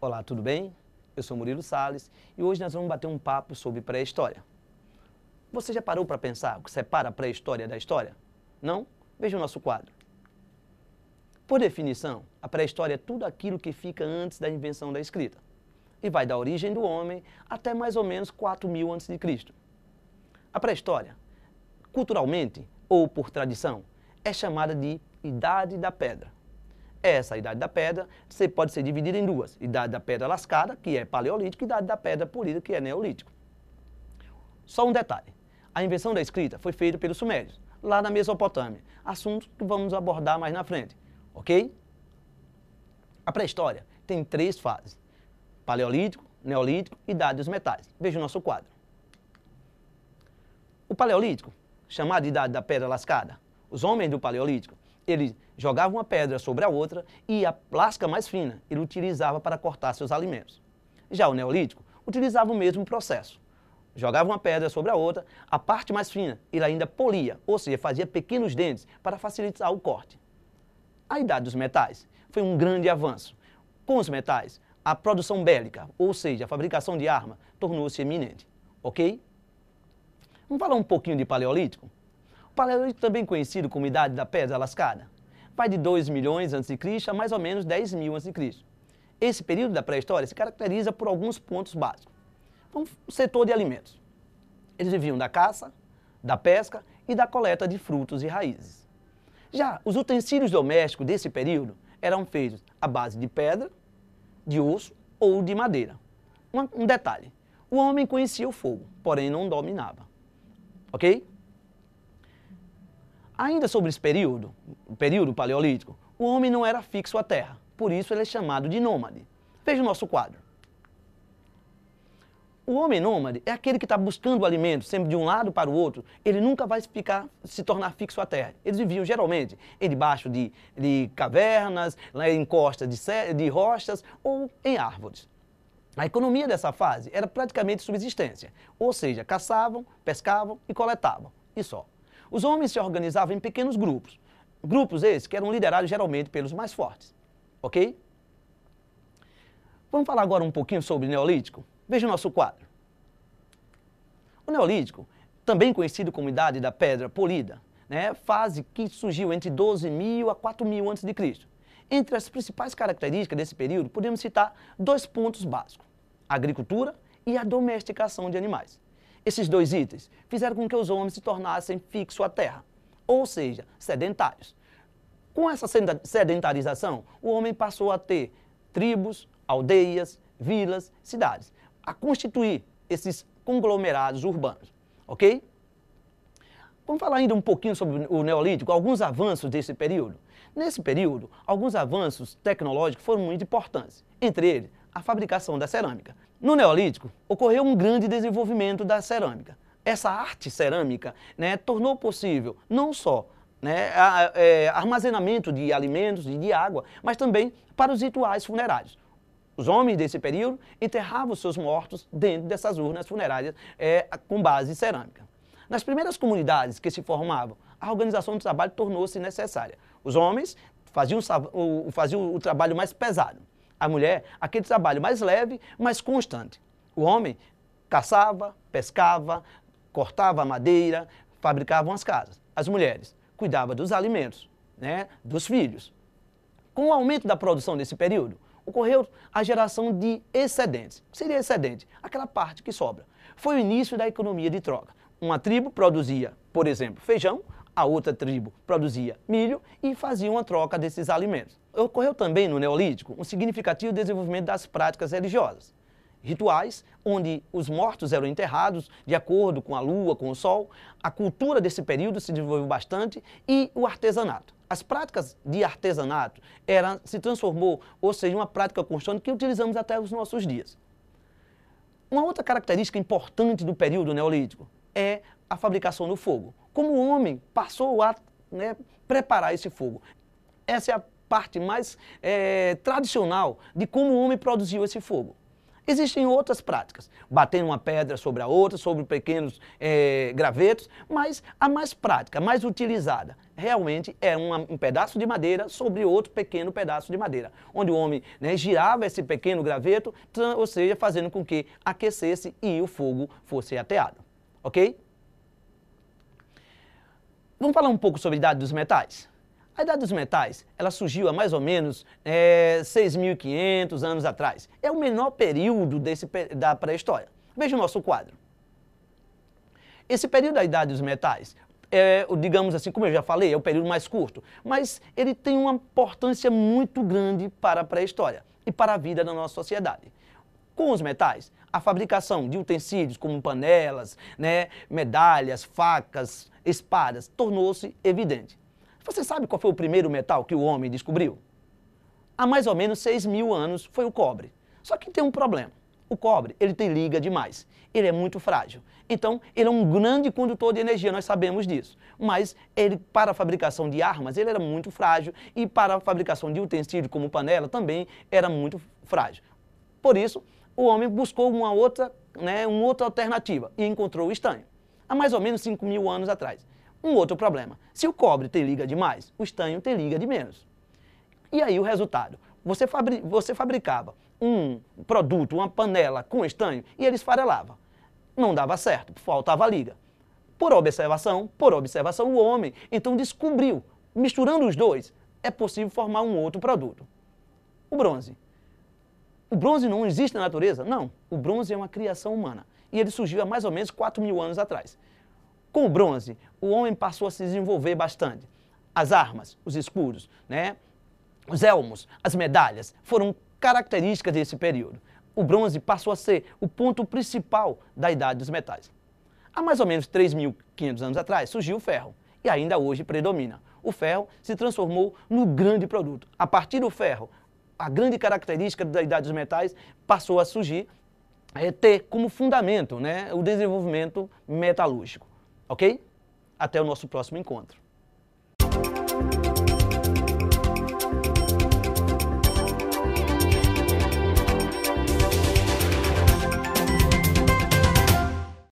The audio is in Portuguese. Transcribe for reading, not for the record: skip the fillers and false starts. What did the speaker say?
Olá, tudo bem? Eu sou Murilo Salles e hoje nós vamos bater um papo sobre pré-história. Você já parou para pensar o que separa a pré-história da história? Não? Veja o nosso quadro. Por definição, a pré-história é tudo aquilo que fica antes da invenção da escrita e vai da origem do homem até mais ou menos 4000 a.C. A pré-história, culturalmente ou por tradição, é chamada de Idade da Pedra. Essa Idade da Pedra pode ser dividida em duas: Idade da Pedra Lascada, que é Paleolítico, e Idade da Pedra Polida, que é Neolítico. Só um detalhe: a invenção da escrita foi feita pelos Sumérios, lá na Mesopotâmia, assunto que vamos abordar mais na frente, ok? A pré-história tem 3 fases: Paleolítico, Neolítico e Idade dos Metais. Veja o nosso quadro. O Paleolítico, chamado de Idade da Pedra Lascada, os homens do Paleolítico, eles jogavam uma pedra sobre a outra e a lasca mais fina ele utilizava para cortar seus alimentos. Já o Neolítico utilizava o mesmo processo. Jogava uma pedra sobre a outra, a parte mais fina ele ainda polia, ou seja, fazia pequenos dentes para facilitar o corte. A Idade dos Metais foi um grande avanço. Com os metais, a produção bélica, ou seja, a fabricação de arma, tornou-se eminente. Ok? Vamos falar um pouquinho de Paleolítico? O Paleolítico, também conhecido como Idade da Pedra Lascada, vai de 2 milhões a.C. a mais ou menos 10.000 a.C. Esse período da pré-história se caracteriza por alguns pontos básicos. O setor de alimentos. Eles viviam da caça, da pesca e da coleta de frutos e raízes. Já os utensílios domésticos desse período eram feitos à base de pedra, de osso ou de madeira. Um detalhe: o homem conhecia o fogo, porém não dominava. Ok? Ainda sobre esse período, o período paleolítico, o homem não era fixo à terra, por isso ele é chamado de nômade. Veja o nosso quadro. O homem nômade é aquele que está buscando o alimento sempre de um lado para o outro, ele nunca vai se tornar fixo à terra. Eles viviam geralmente debaixo de cavernas, lá em costas de rochas ou em árvores. A economia dessa fase era praticamente subsistência, ou seja, caçavam, pescavam e coletavam, e só. Os homens se organizavam em pequenos grupos, grupos esses que eram liderados geralmente pelos mais fortes, ok? Vamos falar agora um pouquinho sobre o Neolítico? Veja o nosso quadro. O Neolítico, também conhecido como Idade da Pedra Polida, fase que surgiu entre 12.000 a 4.000 a.C. Entre as principais características desse período, podemos citar 2 pontos básicos: a agricultura e a domesticação de animais. Esses 2 itens fizeram com que os homens se tornassem fixos à terra, ou seja, sedentários. Com essa sedentarização, o homem passou a ter tribos, aldeias, vilas, cidades, a constituir esses conglomerados urbanos, ok? Vamos falar ainda um pouquinho sobre o Neolítico, alguns avanços desse período. Nesse período, alguns avanços tecnológicos foram muito importantes, entre eles a fabricação da cerâmica. No Neolítico, ocorreu um grande desenvolvimento da cerâmica. Essa arte cerâmica tornou possível não só armazenamento de alimentos e de água, mas também para os rituais funerários. Os homens desse período enterravam seus mortos dentro dessas urnas funerárias com base em cerâmica. Nas primeiras comunidades que se formavam, a organização do trabalho tornou-se necessária. Os homens faziam o trabalho mais pesado. A mulher, aquele trabalho mais leve, mais constante. O homem caçava, pescava, cortava a madeira, fabricavam as casas. As mulheres cuidavam dos alimentos, dos filhos. Com o aumento da produção desse período, ocorreu a geração de excedentes. O que seria excedente? Aquela parte que sobra. Foi o início da economia de troca. Uma tribo produzia, por exemplo, feijão, a outra tribo produzia milho e fazia uma troca desses alimentos. Ocorreu também no Neolítico um significativo desenvolvimento das práticas religiosas. Rituais onde os mortos eram enterrados de acordo com a lua, com o sol. A cultura desse período se desenvolveu bastante e o artesanato. As práticas de artesanato se transformou, ou seja, uma prática constante que utilizamos até os nossos dias. Uma outra característica importante do período Neolítico é a fabricação do fogo. Como o homem passou a preparar esse fogo. Essa é a parte mais tradicional de como o homem produziu esse fogo. Existem outras práticas, batendo uma pedra sobre a outra, sobre pequenos gravetos, mas a mais prática, a mais utilizada, realmente é um pedaço de madeira sobre outro pequeno pedaço de madeira, onde o homem, né, girava esse pequeno graveto, ou seja, fazendo com que aquecesse e o fogo fosse ateado, ok? Vamos falar um pouco sobre a idade dos metais? A idade dos metais, ela surgiu há mais ou menos 6.500 anos atrás. É o menor período da pré-história. Veja o nosso quadro. Esse período da idade dos metais, digamos assim, como eu já falei, é o período mais curto, mas ele tem uma importância muito grande para a pré-história e para a vida da nossa sociedade. Com os metais, a fabricação de utensílios como panelas, né, medalhas, facas, espadas, tornou-se evidente. Você sabe qual foi o primeiro metal que o homem descobriu? Há mais ou menos 6.000 anos foi o cobre. Só que tem um problema. O cobre, ele tem liga demais. Ele é muito frágil. Então, ele é um grande condutor de energia, nós sabemos disso. Mas ele, para a fabricação de armas, ele era muito frágil e para a fabricação de utensílios como panela também era muito frágil. Por isso, o homem buscou uma outra alternativa e encontrou o estanho. Há mais ou menos 5.000 anos atrás. Um outro problema, se o cobre tem liga demais, o estanho tem liga de menos. E aí o resultado, você fabricava um produto, uma panela com estanho e ele esfarelava. Não dava certo, faltava liga. Por observação, o homem então descobriu, misturando os dois, é possível formar um outro produto. O bronze. O bronze não existe na natureza? Não, o bronze é uma criação humana e ele surgiu há mais ou menos 4.000 anos atrás. Com o bronze, o homem passou a se desenvolver bastante. As armas, os escudos, né? Os elmos, as medalhas foram características desse período. O bronze passou a ser o ponto principal da idade dos metais. Há mais ou menos 3.500 anos atrás surgiu o ferro e ainda hoje predomina. O ferro se transformou no grande produto. A partir do ferro, a grande característica da idade dos metais passou a surgir, ter como fundamento, né, o desenvolvimento metalúrgico. Ok? Até o nosso próximo encontro.